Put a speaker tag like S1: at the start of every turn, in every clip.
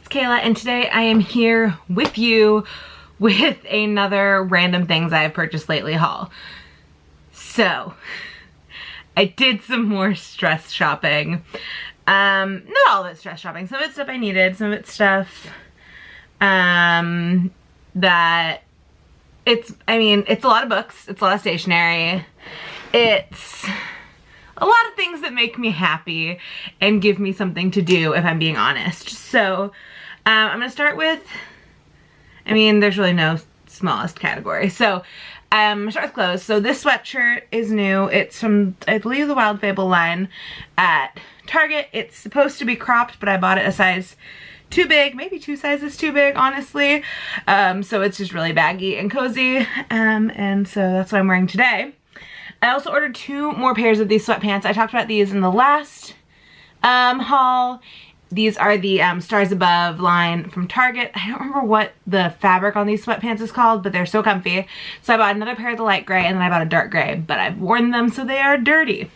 S1: it's Kayla, and today I am here with you with another random things I've purchased lately haul. So, I did some more stress shopping. Not all of it stress shopping. Some of it's stuff I needed, some of it's stuff that it's a lot of books, it's a lot of stationery, it's a lot of things that make me happy and give me something to do, if I'm being honest. So I'm gonna start with, there's really no smallest category. So I'm gonna start with clothes. So this sweatshirt is new. It's from, I believe, the Wild Fable line at Target. It's supposed to be cropped, but I bought it a size too big, maybe 2 sizes too big, honestly. So it's just really baggy and cozy, and so that's what I'm wearing today. I also ordered 2 more pairs of these sweatpants. I talked about these in the last haul. These are the Stars Above line from Target. I don't remember what the fabric on these sweatpants is called, but they're so comfy. So I bought another pair of the light gray, and then I bought a dark gray, but I've worn them so they are dirty.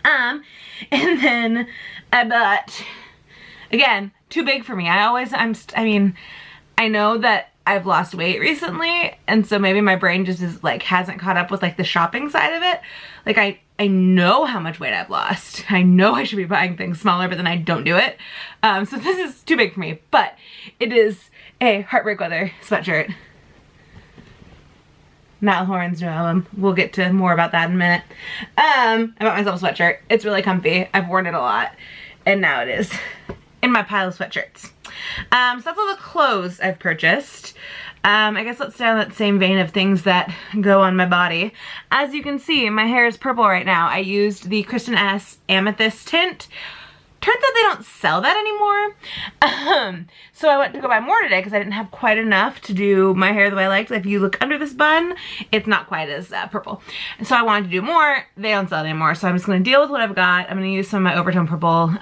S1: And then I bought, again, too big for me. I know that I've lost weight recently, and so maybe my brain just is like hasn't caught up with like the shopping side of it. Like I know how much weight I've lost. I know I should be buying things smaller, but then I don't do it. So this is too big for me, but it is a Heartbreak Weather sweatshirt. Matt Horan's new album. We'll get to more about that in a minute. I bought myself a sweatshirt. It's really comfy. I've worn it a lot, and now it is in my pile of sweatshirts. So that's all the clothes I've purchased. I guess let's stay on that same vein of things that go on my body. As you can see, my hair is purple right now. I used the Kristen S Amethyst tint. Turns out they don't sell that anymore. So I went to go buy more today because I didn't have quite enough to do my hair the way I liked. If you look under this bun, it's not quite as purple. And so I wanted to do more. They don't sell it anymore. So I'm just going to deal with what I've got. I'm going to use some of my Overtone Purple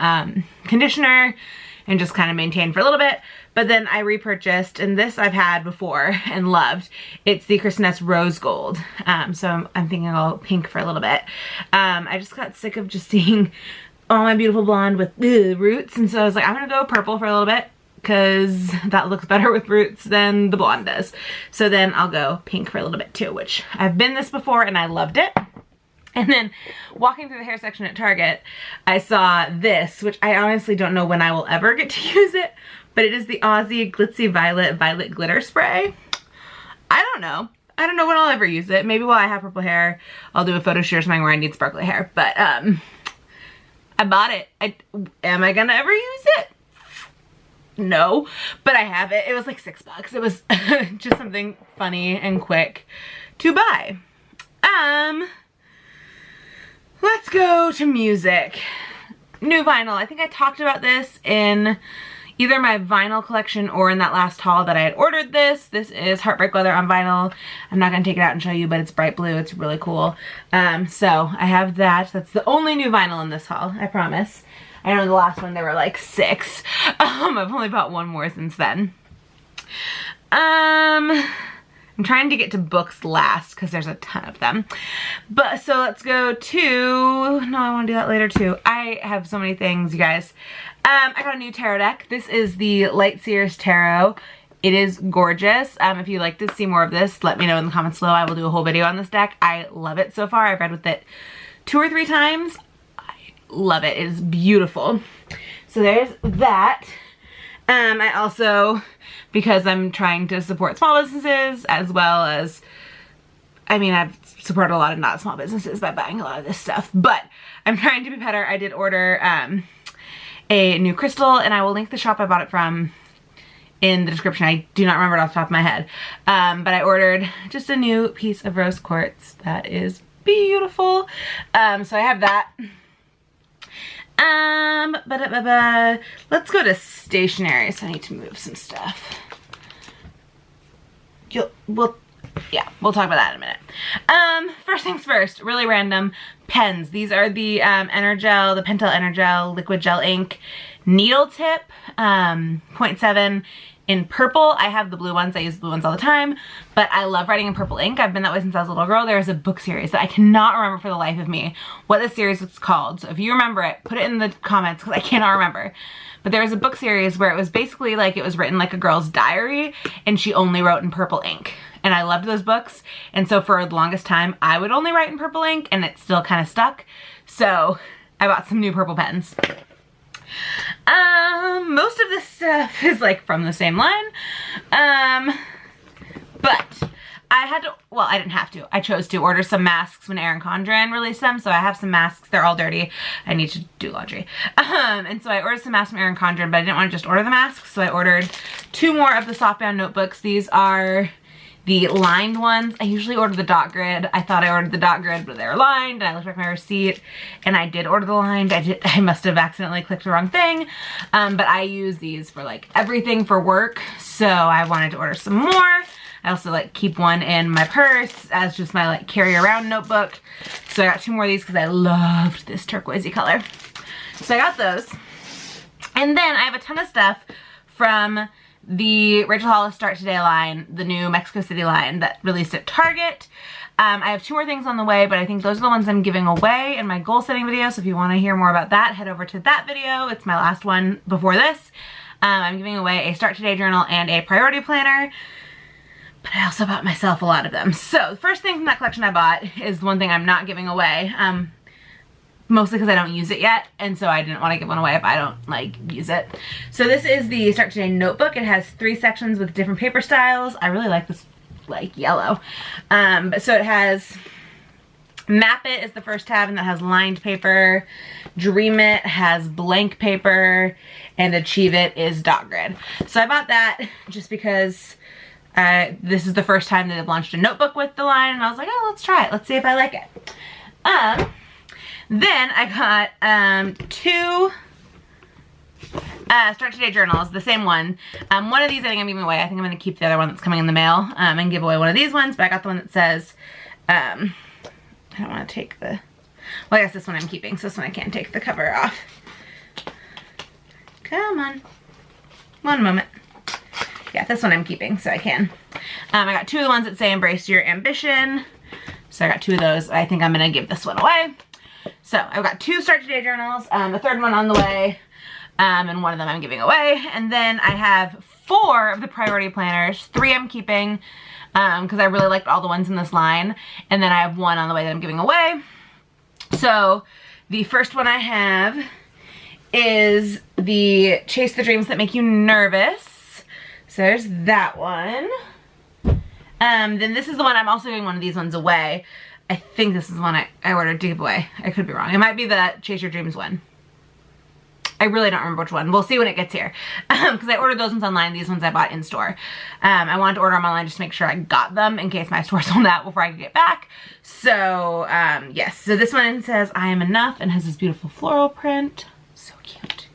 S1: conditioner and just kind of maintain for a little bit. But then I repurchased, and this I've had before and loved. It's the Kristen S Rose Gold. So I'm thinking I'll pink for a little bit. I just got sick of just seeing all my beautiful blonde with roots, and so I was like, I'm gonna go purple for a little bit because that looks better with roots than the blonde does. So then I'll go pink for a little bit too, which I've been this before and I loved it. And then walking through the hair section at Target, I saw this, which I honestly don't know when I will ever get to use it, but it is the Aussie Glitzy Violet Glitter Spray. I don't know when I'll ever use it. Maybe while I have purple hair, I'll do a photo shoot or something where I need sparkly hair, but I bought it. Am I gonna ever use it? No, but I have it. It was like $6. It was just something funny and quick to buy. Let's go to music. New vinyl. I think I talked about this in either my vinyl collection or in that last haul that I had ordered this. This is Heartbreak Weather on vinyl. I'm not gonna take it out and show you, but it's bright blue. It's really cool. So I have that. That's the only new vinyl in this haul, I promise. I know the last one there were like 6. I've only bought 1 more since then. I'm trying to get to books last because there's a ton of them. But so let's go to, no, I want to do that later too. I have so many things, you guys. I got a new tarot deck. This is the Light Seers Tarot. It is gorgeous. If you'd like to see more of this, let me know in the comments below. I will do a whole video on this deck. I love it so far. I've read with it 2 or 3 times. I love it. It is beautiful. So there's that. I also, because I'm trying to support small businesses as well as, I've supported a lot of not small businesses by buying a lot of this stuff, but I'm trying to be better. I did order a new crystal, and I will link the shop I bought it from in the description. I do not remember it off the top of my head, but I ordered just a new piece of rose quartz that is beautiful. So I have that. Let's go to stationery. So I need to move some stuff. We'll talk about that in a minute. First things first, really random, pens. These are the Energel, the Pentel Energel Liquid Gel Ink Needle Tip, 0.7 in purple. I have the blue ones. I use the blue ones all the time, but I love writing in purple ink. I've been that way since I was a little girl. There is a book series that I cannot remember for the life of me what the series was called. So if you remember it, put it in the comments because I cannot remember. But there was a book series where it was basically like it was written like a girl's diary and she only wrote in purple ink. And I loved those books. And so for the longest time, I would only write in purple ink and it still kind of stuck. So I bought some new purple pens. Most of this stuff is like from the same line. But I had to, well, I didn't have to. I chose to order some masks when Erin Condren released them. So I have some masks. They're all dirty. I need to do laundry. And so I ordered some masks from Erin Condren, but I didn't want to just order the masks. So I ordered 2 more of the softbound notebooks. These are the lined ones. I usually order the dot grid. I thought I ordered the dot grid, but they were lined. And I looked at my receipt and I did order the lined. I must have accidentally clicked the wrong thing. But I use these for like everything for work. So I wanted to order some more. I also like keep one in my purse as just my like carry around notebook. So I got 2 more of these because I loved this turquoisey color. So I got those. And then I have a ton of stuff from the Rachel Hollis Start Today line, the new Mexico City line that released at Target. I have 2 more things on the way, but I think those are the ones I'm giving away in my goal setting video. So if you want to hear more about that, head over to that video. It's my last one before this. I'm giving away a Start Today journal and a priority planner. But I also bought myself a lot of them. So the first thing from that collection I bought is the one thing I'm not giving away. Mostly because I don't use it yet. And so I didn't want to give one away if I don't like use it. So this is the Start Today notebook. It has 3 sections with different paper styles. I really like this like yellow. So it has Map It is the first tab and that has lined paper. Dream It has blank paper. And Achieve It is dot grid. So I bought that just because this is the first time that they've launched a notebook with the line, and I was like, oh, let's try it. Let's see if I like it. Then I got 2 Start Today journals, the same one. One of these I think I'm giving away. I think I'm going to keep the other one that's coming in the mail and give away one of these ones, but I got the one that says, I don't want to take the, well, I guess this one I'm keeping, so this one I can't take the cover off. Come on. One moment. Yeah, this one I'm keeping, so I can. I got 2 of the ones that say Embrace Your Ambition. So I got 2 of those. I think I'm going to give this one away. So I've got 2 Start Today journals, the third one on the way, and one of them I'm giving away. And then I have 4 of the priority planners. 3 I'm keeping because I really liked all the ones in this line. And then I have 1 on the way that I'm giving away. So the first one I have is the Chase the Dreams That Make You Nervous. So there's that one. Then this is the one, I'm also giving one of these ones away. I think this is the one I ordered to give away. I could be wrong. It might be the Chase Your Dreams one. I really don't remember which one. We'll see when it gets here. Because I ordered those ones online. These ones I bought in store. I wanted to order them online just to make sure I got them in case my store sold out before I could get back. So, yes. So this one says I Am Enough and has this beautiful floral print. So cute.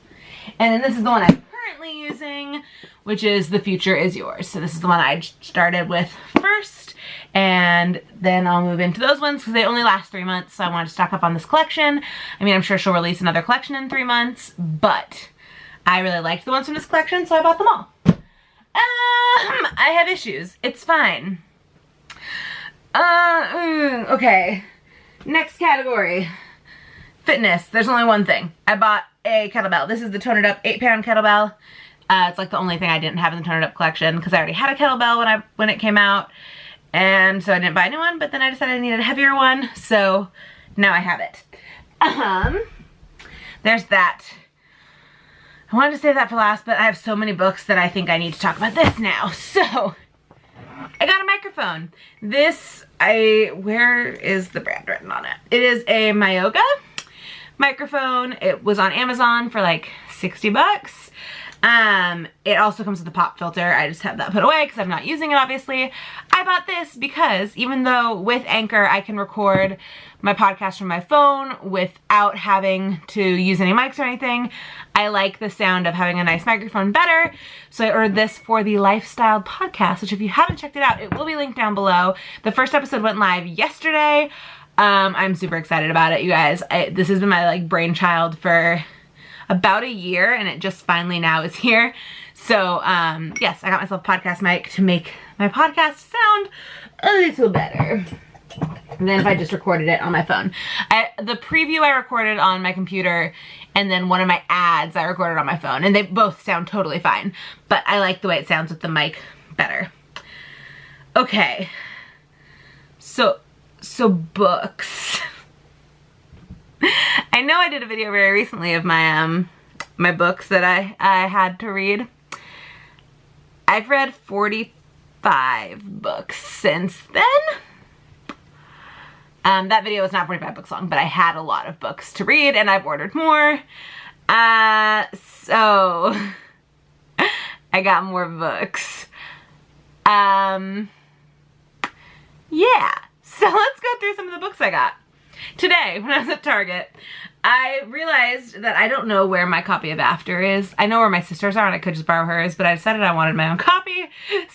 S1: And then this is the one I'm currently using, which is The Future Is Yours. So this is the one I started with first, and then I'll move into those ones because they only last 3 months, so I wanted to stock up on this collection. I mean, I'm sure she'll release another collection in 3 months, but I really liked the ones from this collection, so I bought them all. I have issues. It's fine. Okay. Next category. Fitness. There's only one thing. I bought a kettlebell. This is the Tone It Up 8-pound kettlebell. It's like the only thing I didn't have in the Tone It Up collection because I already had a kettlebell when it came out, and so I didn't buy a new one, but then I decided I needed a heavier one, so now I have it. There's that. I wanted to save that for last, but I have so many books that I think I need to talk about this now. So I got a microphone. This, where is the brand written on it? It is a Myoga microphone. It was on Amazon for like 60 bucks. It also comes with a pop filter. I just have that put away because I'm not using it, obviously. I bought this because even though with Anchor I can record my podcast from my phone without having to use any mics or anything, I like the sound of having a nice microphone better. So I ordered this for the Lifestyle podcast, which if you haven't checked it out, it will be linked down below. The first episode went live yesterday. I'm super excited about it, you guys. This has been my like brainchild for about a year, and it just finally now is here. So, yes, I got myself a podcast mic to make my podcast sound a little better than if I just recorded it on my phone. The preview I recorded on my computer, and then one of my ads I recorded on my phone, and they both sound totally fine, but I like the way it sounds with the mic better. Okay, so books. I know I did a video very recently of my my books that I had to read. I've read 45 books since then. That video was not 45 books long, but I had a lot of books to read, and I've ordered more. So I got more books. Yeah, so let's go through some of the books I got. Today, when I was at Target, I realized that I don't know where my copy of After is. I know where my sister's are, and I could just borrow hers, but I decided I wanted my own copy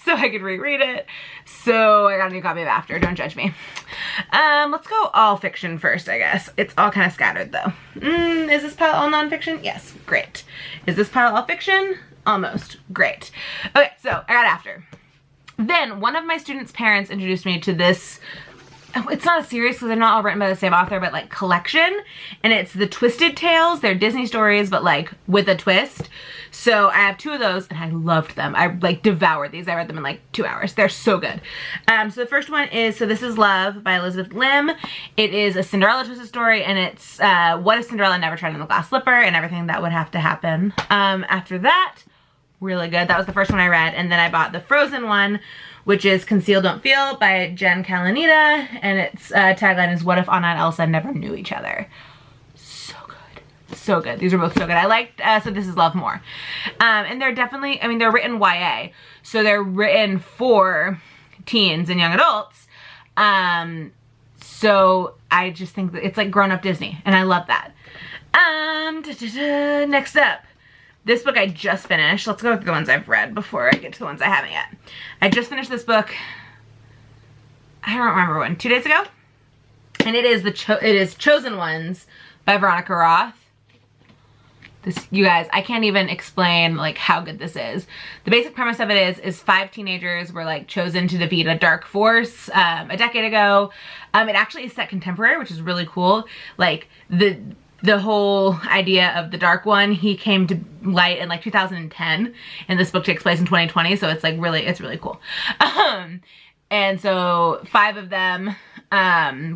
S1: so I could reread it. So I got a new copy of After. Don't judge me. Let's go all fiction first, I guess. It's all kind of scattered, though. Is this pile all nonfiction? Yes, great. Is this pile all fiction? Almost. Great. Okay, so I got After. Then one of my students' parents introduced me to this, it's not a series because they're not all written by the same author, but like collection, and it's the Twisted Tales. They're Disney stories, but like with a twist. So I have 2 of those, and I loved them. I like devoured these. I read them in like 2 hours. They're so good. So the first one is So This Is Love by Elizabeth Lim. It is a Cinderella twisted story, and it's what if Cinderella never tried on the glass slipper and everything that would have to happen. After that, really good. That was the first one I read, and then I bought the Frozen one, which is Conceal Don't Feel by Jen Kalanita, and its tagline is What If Anna and Elsa Never Knew Each Other. So good. So good. These are both so good. I liked So This Is Love more. And they're definitely, I mean, they're written YA, so they're written for teens and young adults. So I just think that it's like grown-up Disney, and I love that. Next up. This book I just finished. Let's go with the ones I've read before I get to the ones I haven't yet. I just finished this book, I don't remember when, 2 days ago? And it is Chosen Ones by Veronica Roth. This, you guys, I can't even explain like how good this is. The basic premise of it is 5 teenagers were like chosen to defeat a dark force a decade ago. It actually is set contemporary, which is really cool. Like the whole idea of the Dark One, he came to light in like 2010, and this book takes place in 2020, so it's like it's really cool. And so 5 of them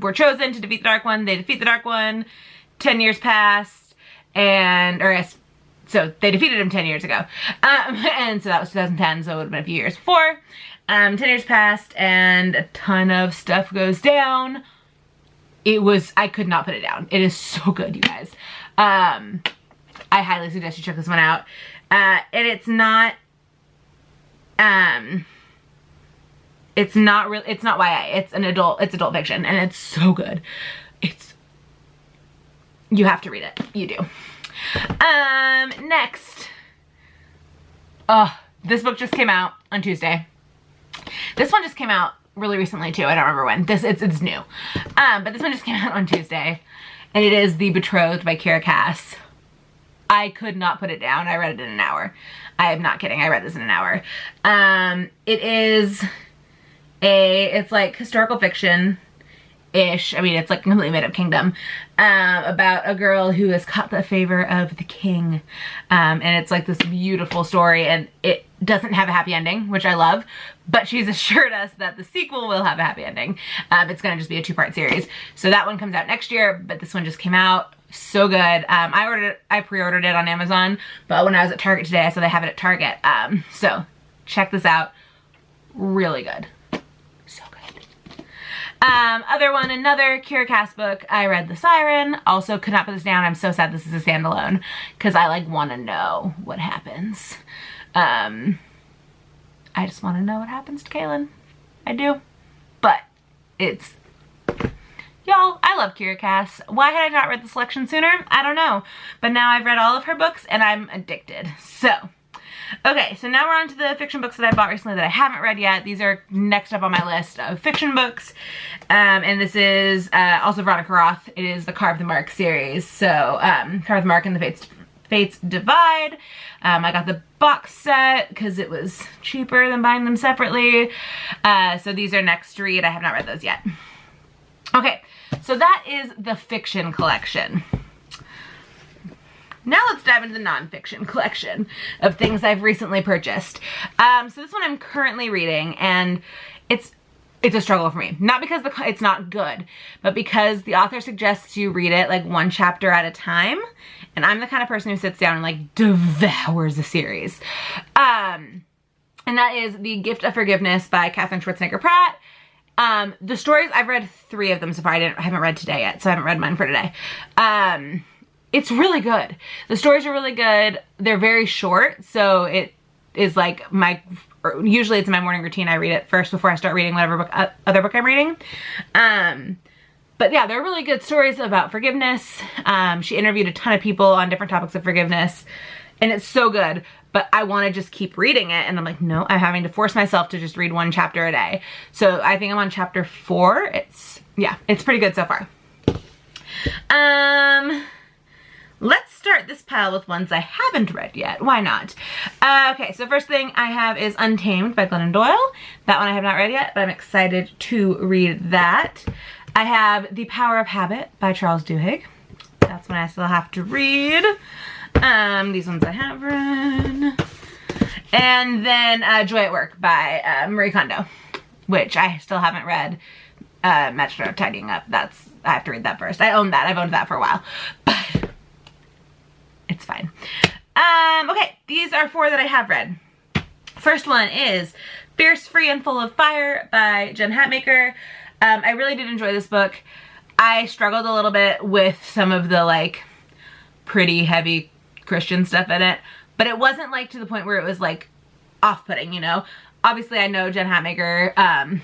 S1: were chosen to defeat the Dark One. They defeat the Dark One, 10 years passed, so they defeated him 10 years ago. And so that was 2010, so it would have been a few years before. 10 years passed, and a ton of stuff goes down. I could not put it down. It is so good, you guys. I highly suggest you check this one out. And it's not YA. It's adult fiction, and it's so good. You have to read it. You do. Next. This book just came out on Tuesday. This one just came out really recently too. I don't remember when. It's new. But this one just came out on Tuesday, and it is The Betrothed by Kira Cass. I could not put it down. I read it in an hour. I am not kidding. I read this in an hour. It's like historical fiction-ish. I mean, it's like a completely made-up kingdom. About a girl who has caught the favor of the king. And it's like this beautiful story, and it doesn't have a happy ending, which I love, but she's assured us that the sequel will have a happy ending. It's gonna just be a 2-part series. So that one comes out next year, but this one just came out. So good. I pre-ordered it on Amazon, but when I was at Target today, I saw they have it at Target. So check this out. Really good. So good. Another Kira Cass book. I read The Siren. Also could not put this down. I'm so sad this is a standalone, because I like want to know what happens. I just want to know what happens to Kaylin. I do. But it's, y'all, I love Kira Cass. Why had I not read the selection sooner? I don't know. But now I've read all of her books, and I'm addicted. So, okay, so now we're on to the fiction books that I bought recently that I haven't read yet. These are next up on my list of fiction books. And this is also Veronica Roth. It is the Carve the Mark series. So, Carve the Mark and the Fates Divide. I got the box set because it was cheaper than buying them separately. So these are next to read. I have not read those yet. Okay, so that is the fiction collection. Now let's dive into the nonfiction collection of things I've recently purchased. So this one I'm currently reading, and it's a struggle for me. Not because it's not good, but because the author suggests you read it like one chapter at a time, and I'm the kind of person who sits down and like devours a series. And that is The Gift of Forgiveness by Katherine Schwarzenegger Pratt. The stories, I've read 3 of them so far. I haven't read today yet, so I haven't read mine for today. It's really good. The stories are really good. They're very short, so it is like usually it's my morning routine. I read it first before I start reading whatever other book I'm reading. But yeah, they're really good stories about forgiveness. She interviewed a ton of people on different topics of forgiveness, and it's so good. But I want to just keep reading it, and I'm like, no, I'm having to force myself to just read 1 chapter a day. So I think I'm on chapter 4. It's pretty good so far. Let's start this pile with ones I haven't read yet. Why not? Okay, so first thing I have is Untamed by Glennon Doyle. That one I have not read yet, but I'm excited to read that. I have The Power of Habit by Charles Duhigg. That's one I still have to read. These ones I have read. And then Joy at Work by Marie Kondo, which I still haven't read. Metro Tidying Up. I have to read that first. I own that. I've owned that for a while. But it's fine. Okay, these are 4 that I have read. First one is Fierce, Free, and Full of Fire by Jen Hatmaker. I really did enjoy this book. I struggled a little bit with some of the like pretty heavy Christian stuff in it, but it wasn't like to the point where it was like off-putting, you know? Obviously I know Jen Hatmaker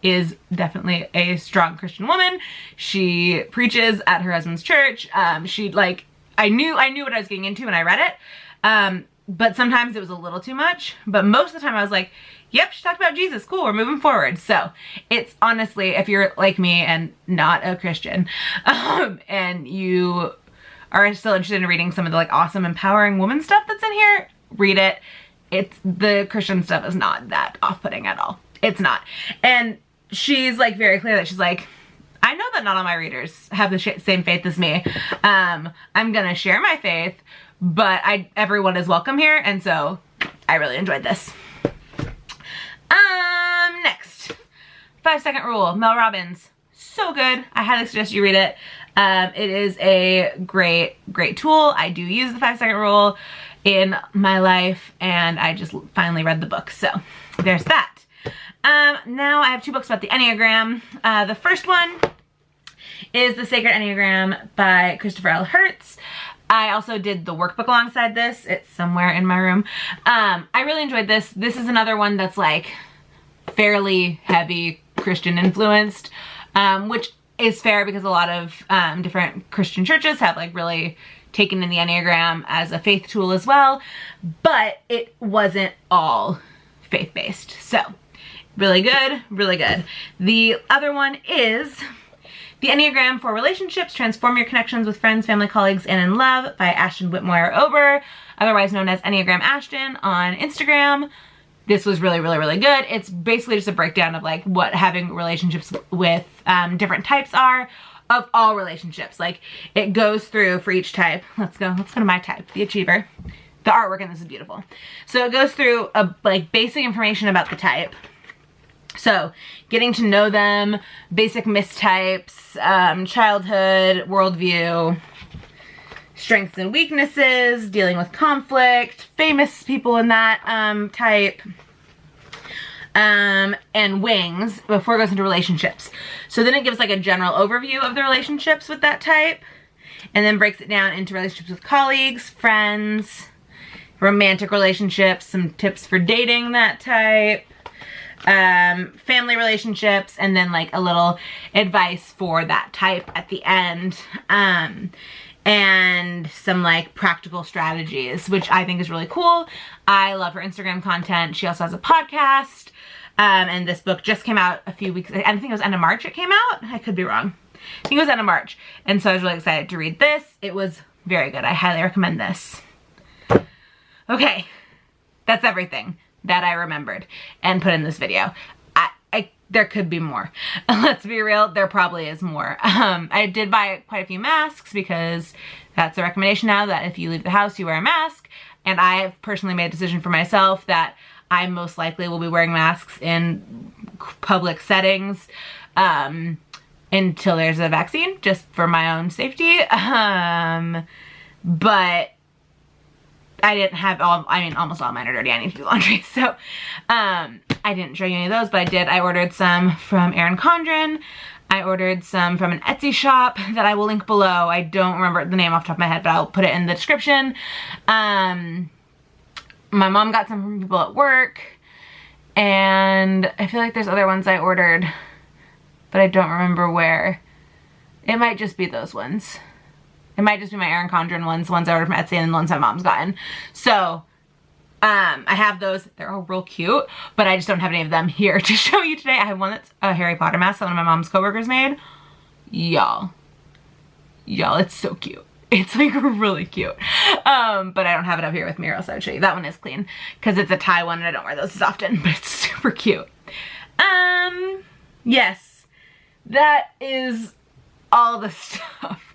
S1: is definitely a strong Christian woman. She preaches at her husband's church. I knew what I was getting into when I read it, but sometimes it was a little too much. But most of the time I was like, yep, she talked about Jesus, cool, we're moving forward. So it's honestly, if you're like me and not a Christian, and you are still interested in reading some of the like awesome empowering woman stuff that's in here, read it. The Christian stuff is not that off-putting at all. It's not. And she's like very clear that she's like, I know that not all my readers have the same faith as me. I'm gonna share my faith, but everyone is welcome here, and so I really enjoyed this. Next, 5 Second Rule, Mel Robbins. So good. I highly suggest you read it. It is a great tool. I do use the 5 Second Rule in my life, and I just finally read the book, so there's that. Now I have 2 books about the Enneagram. The first one is The Sacred Enneagram by Christopher L. Hertz. I also did the workbook alongside this. It's somewhere in my room. I really enjoyed this. This is another one that's like fairly heavy Christian influenced, which is fair because a lot of different Christian churches have like really taken in the Enneagram as a faith tool as well, but it wasn't all faith-based. So really good, really good. The other one is The Enneagram for Relationships, Transform Your Connections with Friends, Family, Colleagues, and in Love by Ashton Whitmore Ober, otherwise known as Enneagram Ashton on Instagram. This was really good. It's basically just a breakdown of like what having relationships with different types are, of all relationships. Like it goes through for each type. Let's go to my type, the Achiever. The artwork in this is beautiful. So it goes through like basic information about the type. So getting to know them, basic mistypes, childhood, worldview, strengths and weaknesses, dealing with conflict, famous people in that type, and wings before it goes into relationships. So then it gives like a general overview of the relationships with that type, and then breaks it down into relationships with colleagues, friends, romantic relationships, some tips for dating that type, family relationships, and then like a little advice for that type at the end, and some like practical strategies, which I think is really cool. I love her Instagram content. She also has a podcast, and this book just came out a few weeks, I think it was end of March it came out. I could be wrong. I think it was end of March, and so I was really excited to read this. It was Very good. I highly recommend this. Okay, that's everything that I remembered and put in this video. There could be more. Let's be real, there probably is more. I did buy quite a few masks because that's a recommendation now that if you leave the house, you wear a mask. And I have personally made a decision for myself that I most likely will be wearing masks in public settings until there's a vaccine, just for my own safety. But I didn't have almost all mine are dirty. I need to do laundry. So, I didn't show you any of those, but I ordered some from Erin Condren. I ordered some from an Etsy shop that I will link below. I don't remember the name off the top of my head, but I'll put it in the description. My mom got some from people at work, and I feel like there's other ones I ordered, but I don't remember where. It might just be those ones. It might just be my Erin Condren ones I ordered from Etsy, and the ones my mom's gotten. So, I have those. They're all real cute, but I just don't have any of them here to show you today. I have one that's a Harry Potter mask that one of my mom's coworkers made. Y'all, it's so cute. It's like really cute. But I don't have it up here with me, or else I would show you. That one is clean because it's a tie one and I don't wear those as often, but it's super cute. Yes, that is all the stuff.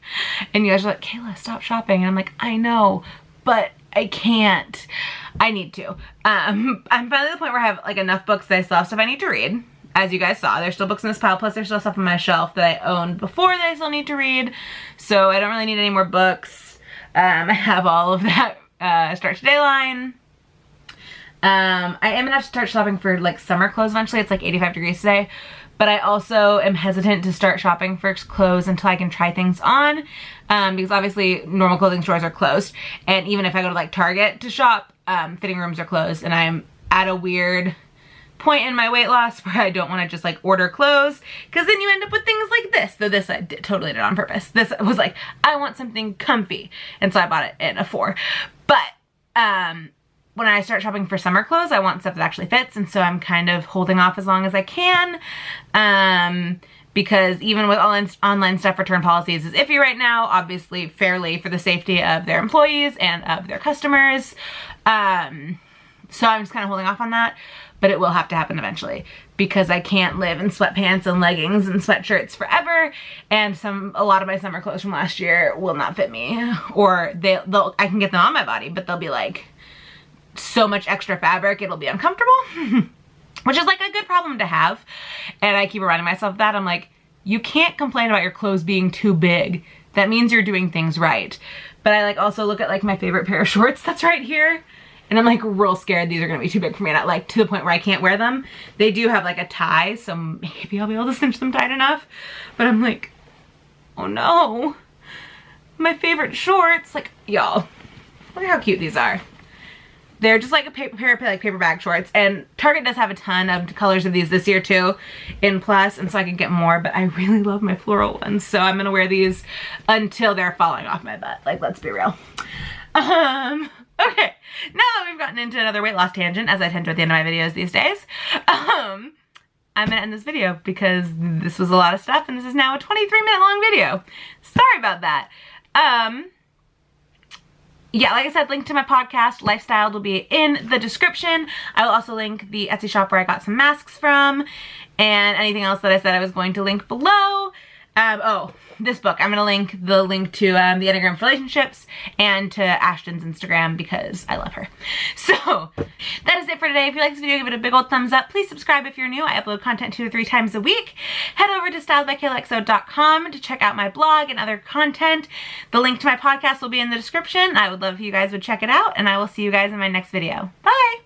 S1: And you guys are like, Kayla, stop shopping. And I'm like, I know, but I can't. I need to. I'm finally at the point where I have like enough books that I still have stuff I need to read. As you guys saw, there's still books in this pile, plus there's still stuff on my shelf that I owned before that I still need to read. So I don't really need any more books. I have all of that Start Today line. I am gonna have to start shopping for like summer clothes eventually. It's like 85 degrees today. But I also am hesitant to start shopping for clothes until I can try things on. Because obviously normal clothing stores are closed. And even if I go to like Target to shop, fitting rooms are closed. And I'm at a weird point in my weight loss where I don't want to just like order clothes. Because then you end up with things like this. Though this I totally did on purpose. This was like, I want something comfy. And so I bought it in a 4. But when I start shopping for summer clothes, I want stuff that actually fits, and so I'm kind of holding off as long as I can, because even with all online stuff, return policies is iffy right now, obviously fairly for the safety of their employees and of their customers, so I'm just kind of holding off on that, but it will have to happen eventually, because I can't live in sweatpants and leggings and sweatshirts forever, and a lot of my summer clothes from last year will not fit me, or I can get them on my body, but they'll be like so much extra fabric it'll be uncomfortable. Which is like a good problem to have, and I keep reminding myself of that. I'm like, you can't complain about your clothes being too big. That means you're doing things right. But I like also look at like my favorite pair of shorts that's right here, and I'm like real scared these are gonna be too big for me, not like to the point where I can't wear them. They do have like a tie, so maybe I'll be able to cinch them tight enough, but I'm like, oh no, my favorite shorts. Like, y'all, look at how cute these are. They're just like a pair of like paper bag shorts, and Target does have a ton of colors of these this year too in plus, and so I can get more, but I really love my floral ones, so I'm gonna wear these until they're falling off my butt. Like, let's be real. Okay, now that we've gotten into another weight loss tangent, as I tend to at the end of my videos these days, I'm gonna end this video because this was a lot of stuff, and this is now a 23-minute long video. Sorry about that. Yeah, like I said, link to my podcast, Lifestyled, will be in the description. I will also link the Etsy shop where I got some masks from, and anything else that I said I was going to link below. Oh, this book. I'm going to link the link to the Enneagram for relationships and to Ashton's Instagram because I love her. So that is it for today. If you like this video, give it a big old thumbs up. Please subscribe if you're new. I upload content 2 to 3 times a week. Head over to StyledByKaylaXO.com to check out my blog and other content. The link to my podcast will be in the description. I would love if you guys would check it out, and I will see you guys in my next video. Bye!